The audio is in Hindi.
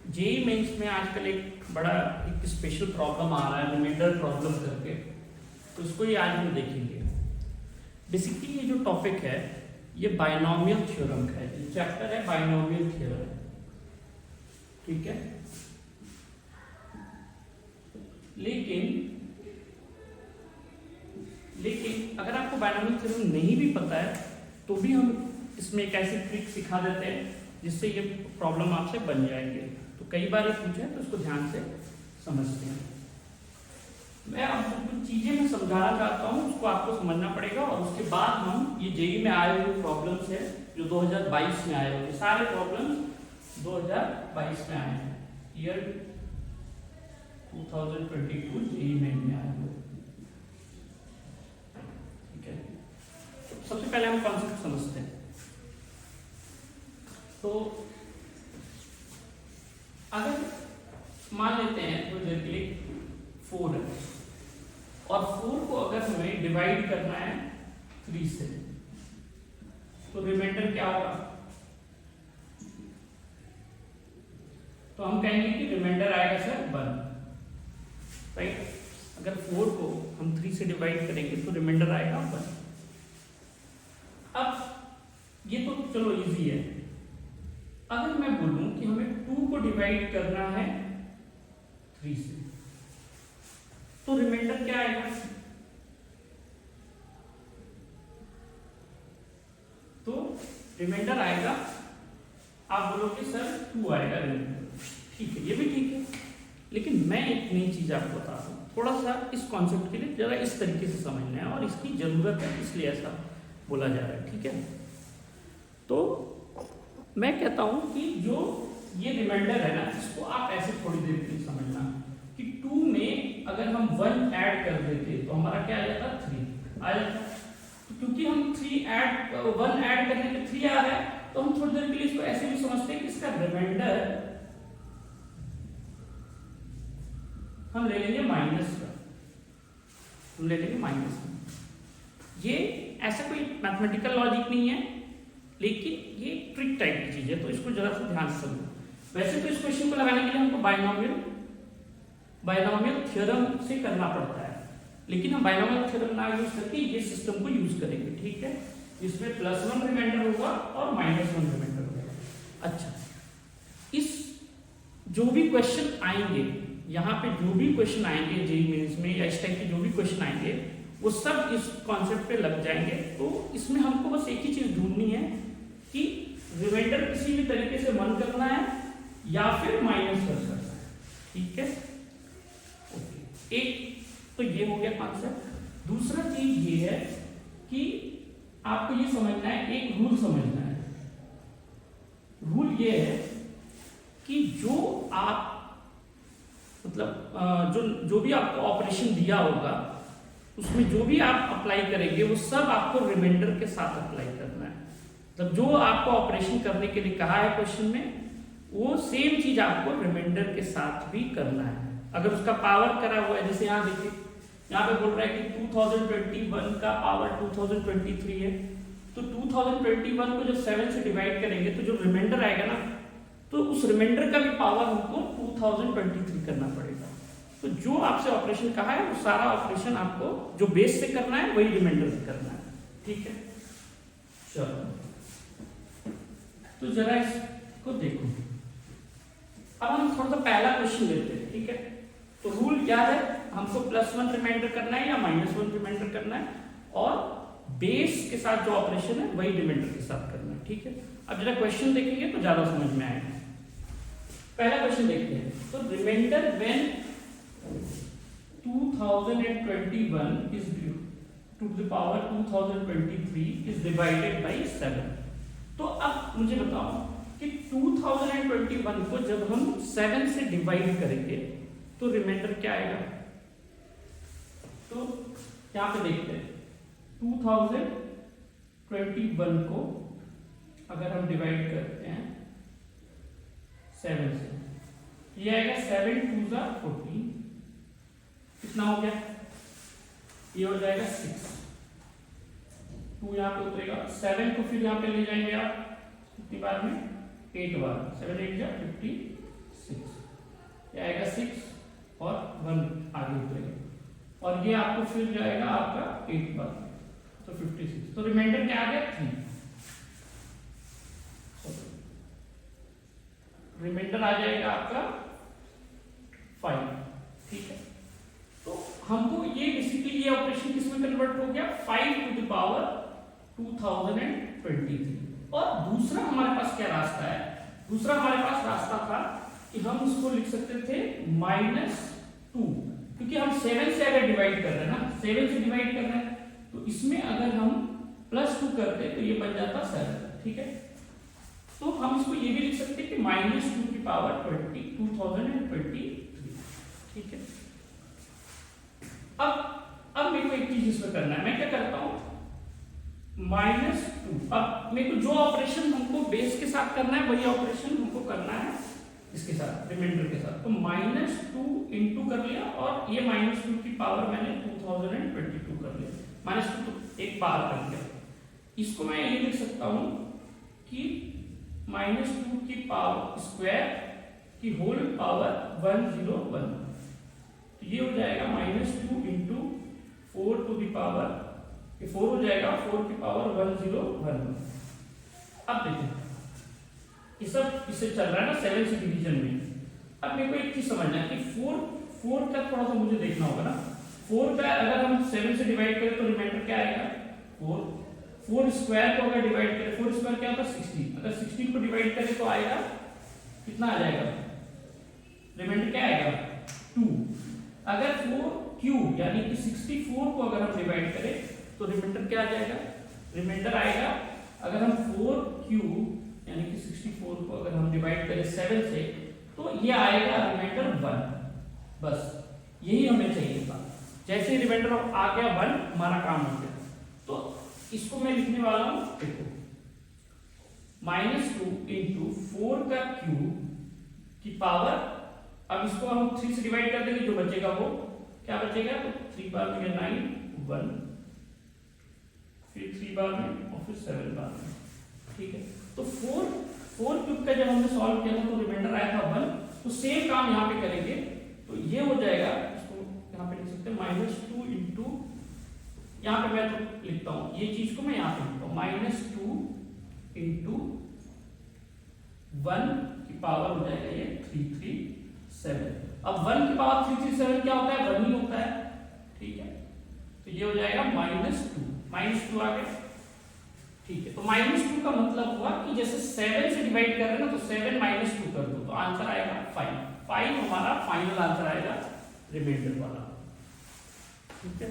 जेई मेंस में आजकल एक बड़ा एक स्पेशल प्रॉब्लम आ रहा है रिमाइंडर प्रॉब्लम करके, तो इसको ही आज हम देखेंगे। बेसिकली ये जो टॉपिक है ये बायनॉमियल थ्योरम का है, ये चैप्टर है बायनॉमियल थ्योरम, ठीक है। लेकिन अगर आपको बायनॉमियल थ्योरम नहीं भी पता है तो भी हम इसमें एक ऐसी ट्रिक सिखा देते हैं जिससे ये प्रॉब्लम आपसे बन जाएंगे। तो कई बार ये पूछा है तो इसको ध्यान से समझते हैं। मैं आपको कुछ चीजें मैं समझाना चाहता हूँ, उसको आपको समझना पड़ेगा और उसके बाद हम ये जेई में आए हुए प्रॉब्लम्स है जो 2022 में आए हुए, सारे प्रॉब्लम्स 2022 में आए हैं, ईयर 2022 जेई में आए हुए, ठीक है। सबसे पहले हम कॉन्सेप्ट समझते हैं। तो अगर मान लेते हैं तो देर के लिए 4 है और 4 को अगर हमें डिवाइड करना है 3 से तो रिमाइंडर क्या होगा? तो हम कहेंगे कि रिमाइंडर आएगा सर 1, राइट। अगर 4 को हम 3 से डिवाइड करेंगे तो रिमाइंडर आएगा 1। अब ये तो चलो इजी है। अगर मैं बोलूं कि हमें 2 को डिवाइड करना है 3 से तो रिमाइंडर क्या आएगा? तो रिमाइंडर आएगा, आप बोलोगे सर 2 आएगा रिमाइंडर, ठीक है, ये भी ठीक है। लेकिन मैं एक नई चीज आपको बता दूं, थोड़ा सा इस कॉन्सेप्ट के लिए जरा इस तरीके से समझना है और इसकी जरूरत है, इसलिए ऐसा बोला जा रहा है, ठीक है। तो मैं कहता हूं कि जो ये रिमाइंडर है ना, इसको आप ऐसे थोड़ी देर के लिए समझना कि 2 में अगर हम 1 ऐड कर देते तो हमारा क्या आ जाता? 3 आ जाता। तो क्योंकि हम 1 ऐड करने पे 3 आ रहा है तो हम थोड़ी देर के लिए इसको ऐसे भी समझते हैं कि इसका रिमाइंडर हम ले लेंगे माइनस का, हम ले लेंगे माइनस का। ये ऐसा कोई मैथमेटिकल लॉजिक नहीं है, लेकिन ये ट्रिक टाइप की चीज है, तो इसको जरा सा ध्यान से समझो। वैसे तो इस क्वेश्चन को लगाने के लिए हमको बायनॉमियल थ्योरम से करना पड़ता है, लेकिन हम बायनॉमियल थ्योरम ना यूज करके ये सिस्टम को यूज करेंगे, ठीक है। इसमें +1 रिमाइंडर होगा और -1 रिमाइंडर होगा। अच्छा, इस जो भी क्वेश्चन आएंगे, यहाँ पे जो भी क्वेश्चन आएंगे जेईई मेंस में या इस टाइप के जो भी क्वेश्चन आएंगे वो सब इस कॉन्सेप्ट पे लग जाएंगे। तो इसमें हमको बस एक ही चीज ढूंढनी है कि रिमाइंडर किसी भी तरीके से 1 करना है या फिर -1 करना है, ठीक है। ओके, एक तो ये हो गया कॉन्सेप्ट। दूसरा चीज ये है कि आपको ये समझना है, एक रूल समझना है। रूल ये है कि जो आप मतलब जो भी आपको ऑपरेशन दिया होगा उसमें जो भी आप अप्लाई करेंगे वो सब आपको रिमाइंडर के साथ अप्लाई करना है। मतलब जो आपको ऑपरेशन करने के लिए कहा है क्वेश्चन में वो सेम चीज आपको रिमाइंडर के साथ भी करना है। अगर उसका पावर करा हुआ है, जैसे यहाँ देखिए, यहाँ पे बोल रहा है कि 2021 का पावर 2023 है, तो 2021 को जब 7 से डिवाइड करेंगे तो जो रिमाइंडर आएगा ना, तो उस रिमाइंडर का भी पावर हमको 2023 करना पड़ेगा। तो जो आपसे ऑपरेशन कहा है वो सारा ऑपरेशन आपको जो बेस से करना है वही रिमाइंडर से करना है, ठीक है। चलो, तो जरा इसको देखो। अब हम थोड़ा सा पहला क्वेश्चन लेते हैं, ठीक है। तो रूल क्या है, हमको +1 रिमाइंडर करना है या -1 रिमाइंडर करना है, और बेस के साथ जो ऑपरेशन है वही रिमाइंडर के साथ करना है, ठीक है। अब जरा क्वेश्चन देखेंगे तो ज्यादा समझ में आएगा। पहला क्वेश्चन देखते हैं। तो reminder when 2021 is to the power 2023 is divided by 7। तो अब मुझे बताओ कि 2021 को जब हम 7 से डिवाइड करेंगे तो रिमाइंडर क्या आएगा? तो यहां पे देखते हैं, 2021 को अगर हम डिवाइड करते हैं 7 से, ये आएगा 7 2 14, कितना हो गया? ये हो जाएगा 6, 2 यहाँ पे उतरेगा, 7 को फिर यहाँ पे ले जाएंगे आप कितनी बार में? 8 बार, 7 8 जा 56, 6, ये आएगा 6 और 1 आगे उतरेगा और ये आपको फिर जाएगा आपका 8 बार, तो 56। तो रिमाइंडर क्या आ गया 3, रिमाइंडर आ जाएगा आपका 5। ठीक है, तो हमको ये बेसिकली ये ऑपरेशन किसमें कन्वर्ट हो गया 5 टू द पावर 2023। और दूसरा हमारे पास क्या रास्ता है, दूसरा हमारे पास रास्ता था कि हम इसको लिख सकते थे -2, क्योंकि हम 7 से अगर डिवाइड कर रहे हैं ना, 7 से डिवाइड कर रहे हैं तो इसमें अगर हम +2 करते तो ये बन जाता 7। ठीक है, तो हम इसको ये भी लिख सकते हैं कि -2 की पावर 2023। ठीक है, अब मेरे को एक चीज इसमें करना है, मैं क्या करता हूं -2। अब मेरे को जो ऑपरेशन हमको बेस के साथ करना है वही ऑपरेशन हमको करना है इसके साथ, रिमाइंडर के साथ। तो -2 इंटू कर लिया और ये -2 की पावर मैंने 2022 कर लिया, -2 तो एक पार कर लिया। इसको मैं ये लिख सकता हूं कि -2 की पावर स्क्वायर की होल पावर 101। तो ये हो जाएगा -2 इंटू 4 टू द पावर, ये 4 हो जाएगा 4 की पावर 1011। अब देखिए ये सब इससे चल रहा है ना 7 से डिवीजन में। अब मेरे को एक चीज समझना है कि 4 का थोड़ा सा मुझे देखना होगा ना, 4 का अगर हम 7 से डिवाइड करें तो रिमाइंडर क्या आएगा 4 स्क्वायर को अगर डिवाइड करें, 4 स्क्वायर क्या होता है 16, अगर 16 को डिवाइड करें तो आएगा कितना आ जाएगा, रिमाइंडर क्या आएगा 2। अगर 4 क्यूब यानी कि 64 को अगर हम डिवाइड करें तो रिमाइंडर क्या आ जाएगा, रिमाइंडर आएगा अगर हम 4 क्यूब यानी कि 64 को अगर हम डिवाइड करें 7 से तो ये आएगा रिमाइंडर 1। बस यही हमें चाहिए था, जैसे ही रिमाइंडर आ गया 1 हमारा काम हो गया। तो इसको मैं लिखने वाला हूं, देखो -2 इंटू 4 का क्यूब की पावर, अब इसको हम 3 से डिवाइड कर देंगे, जो बचेगा वो क्या बचेगा, तो 3 बार में 9 1, फिर 3 बार में और फिर 7 बार में। ठीक है, तो 4 क्यूब का जब हमने सॉल्व किया था तो रिमाइंडर आया था 1। तो सेम काम यहाँ पे करेंगे, तो ये हो जाएगा, इसको यहाँ पे लिख सकते हैं -2 इंटू, यहाँ पे मैं तो लिखता हूँ ये चीज को मैं यहाँ पे लिखता हूँ -2 इंटू 1 की पावर हो जाएगा ये 337। अब 1 की पावर 337 क्या होता है, 1 ही होता है। ठीक है, तो ये हो जाएगा -2 आ गया। ठीक है, तो -2 का मतलब हुआ कि जैसे 7 से डिवाइड कर रहे हैं ना, तो 7 -2 कर दो तो आंसर आएगा 5 हमारा फाइनल आंसर आएगा रिमाइंडर वाला। ठीक है।